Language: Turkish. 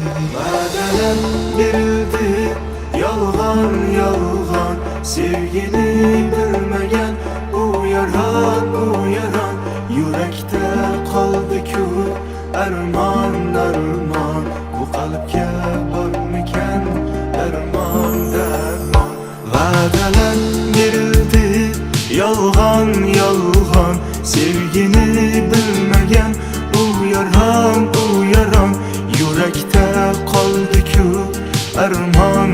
Va'dalar verildi, yolg'on yolg'on, sevgini bilmagan u yaron yurakda qoldi-ku armon armon, bu qalbga bormikan armon darmon. Va'dalar verildi, yolg'on yolg'on, sevgini bilmagan u yaron yurakda qoldi-ku armon